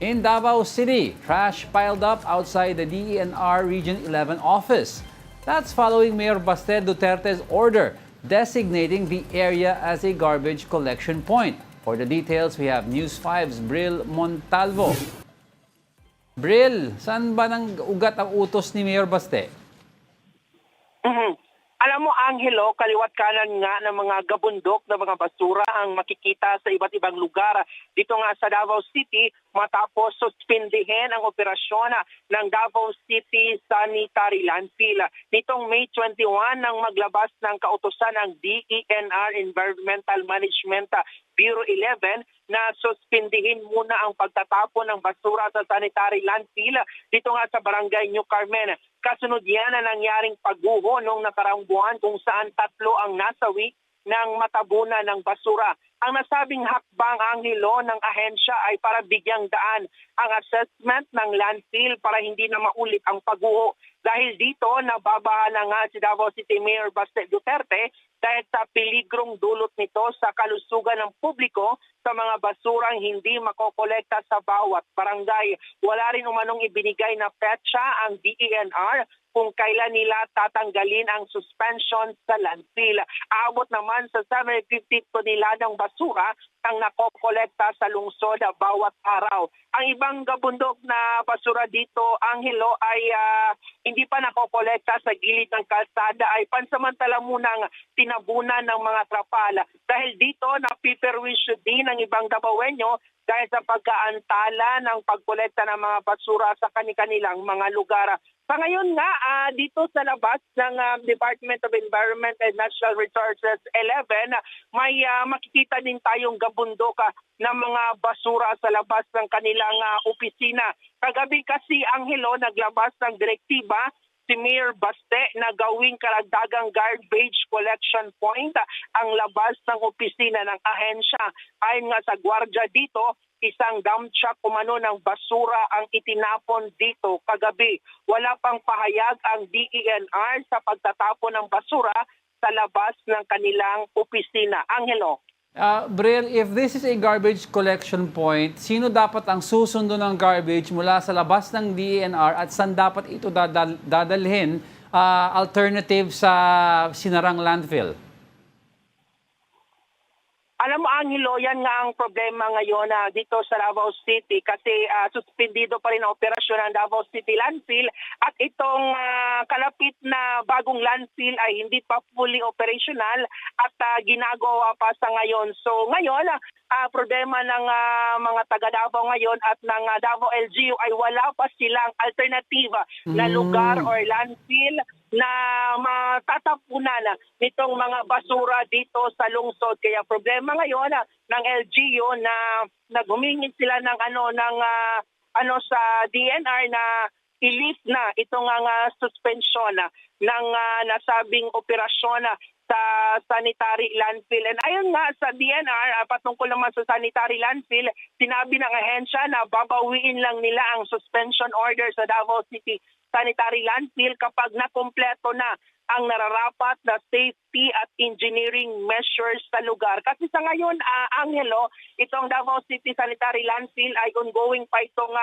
In Davao City, trash piled up outside the DENR Region 11 office. That's following Mayor Baste Duterte's order designating the area as a garbage collection point. For the details, we have News 5's Bril Montalvo. Bril, saan ba nang ugat ang utos ni Mayor Baste? Alam mo, Angelo, kaliwat kanan nga ng mga gabundok na mga basura ang makikita sa iba't ibang lugar dito nga sa Davao City matapos suspindihin ang operasyon ng Davao City Sanitary Landfill. Nitong May 21 nang maglabas ng kautusan ng DENR Environmental Management Bureau 11 na suspindihin muna ang pagtatapon ng basura sa sanitary landfill dito nga sa Barangay New Carmen. Kasunod yan na nangyaring pagguho noong nakaraang buwan kung saan 3 ang nasawi ng matabunan ng basura. Ang nasabing hakbang, Angelo, ng ahensya ay para bigyang daan ang assessment ng landfill para hindi na maulit ang pagguho. Dahil dito, nababahala nga si Davao City Mayor Baste Duterte dahil sa peligrong dulot nito sa kalusugan ng publiko sa mga basurang hindi makokolekta sa bawat barangay. Wala rin umanong ibinigay na petsa ang DENR kung kailan nila tatanggalin ang suspension sa landfill. Aabot naman sa 750 toneladang basura ang nakokolekta sa lungsod bawat araw. Ang ibang gabundok na basura dito, Angelo, ay hindi pa nakokolekta sa gilid ng kalsada, ay pansamantala munang tinabunan ng mga trapal. Dahil dito, napiperwisyo din ng ibang Davaoenyo dahil sa pagkaantala ng pagkolekta ng mga basura sa kanilang mga lugar. Sa ngayon nga, dito sa labas ng Department of Environment and Natural Resources 11, may makikita din tayong gabundok ng mga basura sa labas ng kanilang opisina. Kagabi kasi, Angelo, naglabas ng direktiba si Mayor Baste na gawing karagdagang garbage collection point ang labas ng opisina ng ahensya. Ayon nga sa gwardiya dito, isang dump truck umano ng basura ang itinapon dito kagabi. Wala pang pahayag ang DENR sa pagtatapon ng basura sa labas ng kanilang opisina. Angelo. Bril, if this is a garbage collection point, sino dapat ang susundo ng garbage mula sa labas ng DENR at saan dapat ito dadalhin alternative sa sinarang landfill? Alam mo, Angelo, yan nga ang problema ngayon dito sa Davao City kasi suspendido pa rin ang operasyon ng Davao City Landfill at itong kalapit na bagong landfill ay hindi pa fully operational at ginagawa pa sa ngayon. So ngayon, problema ng mga taga Davao ngayon at ng Davao LGU ay wala pa silang alternativa na lugar or landfill na matatapunan nitong mga basura dito sa lungsod. Kaya problema ngayon ng LGU na naghumingi sila ng sa DNR na i-lift na itong suspension ng nasabing operasyon sa sanitary landfill. And ayon nga sa DNR, patungkol naman sa sanitary landfill, sinabi ng ahensya na babawiin lang nila ang suspension order sa Davao City sanitary landfill kapag nakompleto na ang nararapat na safety at engineering measures sa lugar. Kasi sa ngayon, Angelo, itong Davao City sanitary landfill ay ongoing pa itong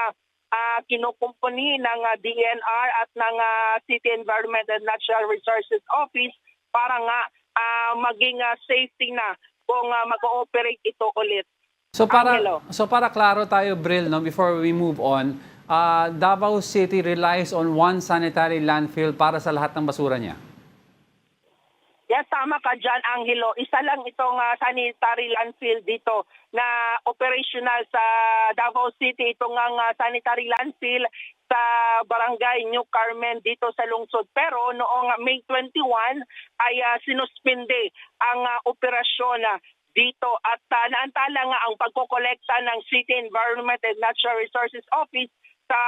kinukumpuni ng DNR at ng City Environment and Natural Resources Office para nga maging safety na kung mag-ooperate ito ulit. So para klaro tayo, Bril, no, before we move on, Davao City relies on one sanitary landfill para sa lahat ng basura niya? Yes, tama ka dyan, Angelo. Isa lang itong sanitary landfill dito na operational sa Davao City. Itong sanitary landfill sa Barangay New Carmen dito sa lungsod. Pero noong May 21 ay sinuspinde ang operasyon dito at naantala nga ang pagkokolekta ng City Environment and Natural Resources Office sa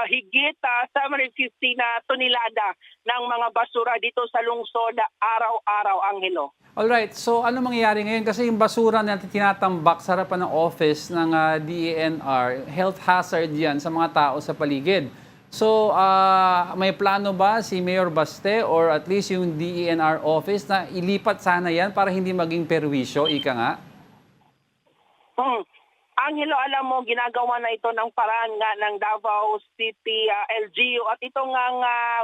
higit 750 na tonelada ng mga basura dito sa lungsod araw-araw, Angelo. Alright, so ano mangyayari ngayon? Kasi yung basura na tinatambak sa harapan ng office ng DENR, health hazard yan sa mga tao sa paligid. So may plano ba si Mayor Baste or at least yung DENR office na ilipat sana yan para hindi maging perwisyo, ika nga? Angelo, alam mo, ginagawa na ito ng paraan nga ng Davao City LGU at ito nga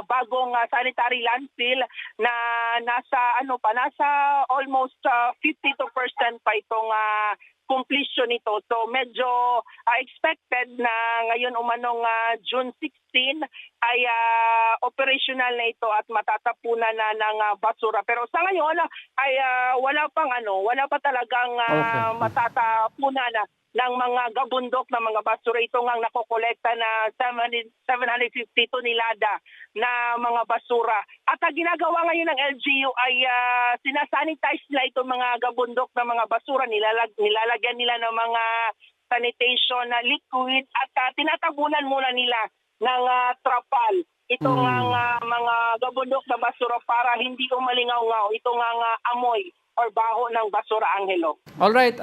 bagong sanitary landfill na nasa almost 52% pa itong completion nito. So medyo expected na ngayon umanong June 16 ay operational na ito at matatapunan na ng basura. Pero sa ngayon ay wala pa talagang matatapunan ng mga gabundok na mga basura. Ito nga nakokolekta na 750 tonelada na mga basura. At ang ginagawa ngayon ng LGU ay sinasanitize nila itong mga gabundok na mga basura. Nilalagyan nila ng mga sanitation na liquid at tinatabunan muna nila ng trapal. Ito nga mga gabundok na basura para hindi umalingaw-ngaw. Ito nga amoy or baho ng basura, Angelo. Alright,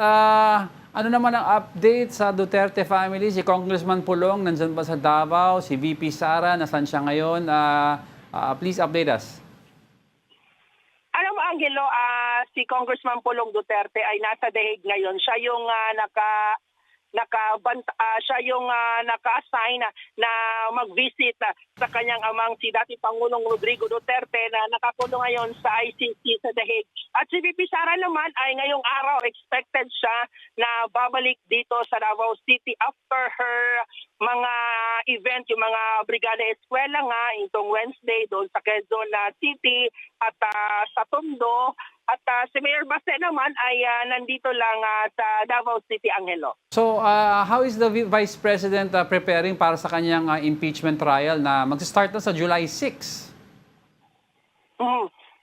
ano naman ang update sa Duterte family? Si Congressman Pulong, nandyan ba sa Davao? Si VP Sara, nasaan siya ngayon? Please update us. Alam mo, Angelo, si Congressman Pulong Duterte ay nasa The Hague ngayon. Siya yung naka-assign na mag-visit sa kanyang amang si dati Pangulong Rodrigo Duterte na nakakulong ngayon sa ICC sa The Hague. At si VP Sara naman ay ngayong araw expected siya na babalik dito sa Davao City after her mga event, yung mga Brigada Eskwela nga itong Wednesday doon sa Quezon City at sa Tondo. At si Mayor Baste naman ay nandito lang sa Davao City, Angelo. So, how is the Vice President preparing para sa kanyang impeachment trial na mag-start na sa July 6?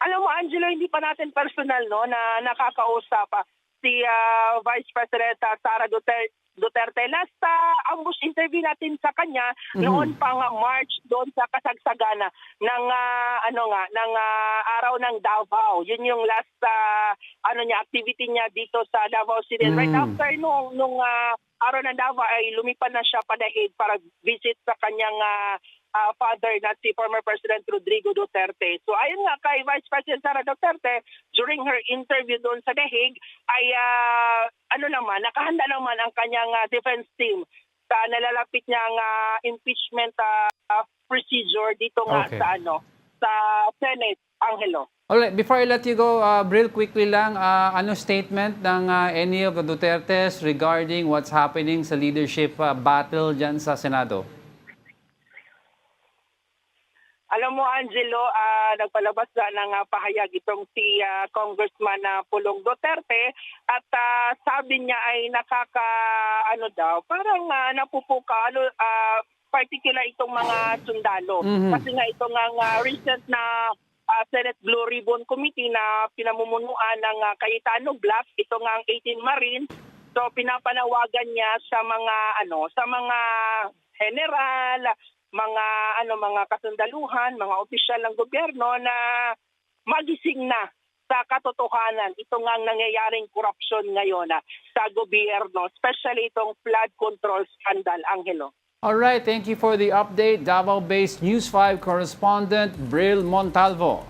Alam mo, Angelo, hindi pa natin personal na nakakausap si Vice President Sara Duterte. Last ambush interview natin sa kanya noon pang March doon sa kasagsagana ng araw ng Davao. Yun yung last activity niya dito sa Davao City. Right after nung araw ng Davao ay lumipad na siya pa The Hague para visit sa kanyang father na si former President Rodrigo Duterte. So ayon nga kay Vice President Sara Duterte, during her interview doon sa The Hague, ay nakahanda naman ang kanyang defense team sa nalalapit niyang impeachment procedure dito nga sa Senate, Angelo. Alright, before I let you go, real quickly lang, ano statement ng any of the Dutertes regarding what's happening sa leadership battle dyan sa Senado? Alam mo, Angelo, nagpalabas na ng pahayag itong si Congressman Pulong Duterte at sabi niya ay parang napupuka, particular itong mga sundalo. Kasi nga itong recent na Senate Blue Ribbon Committee na pinamumunuan ng Cayetano Black, ito nga ang 18 Marines. So pinapanawagan niya sa mga general, mga kasundaluhan, mga opisyal ng gobyerno na magising na sa katotohanan ito nga nangyayaring korupsyon ngayon sa gobyerno, especially itong flood control scandal, Angelo. All right, thank you for the update. Davao-based News 5 correspondent Bril Montalvo.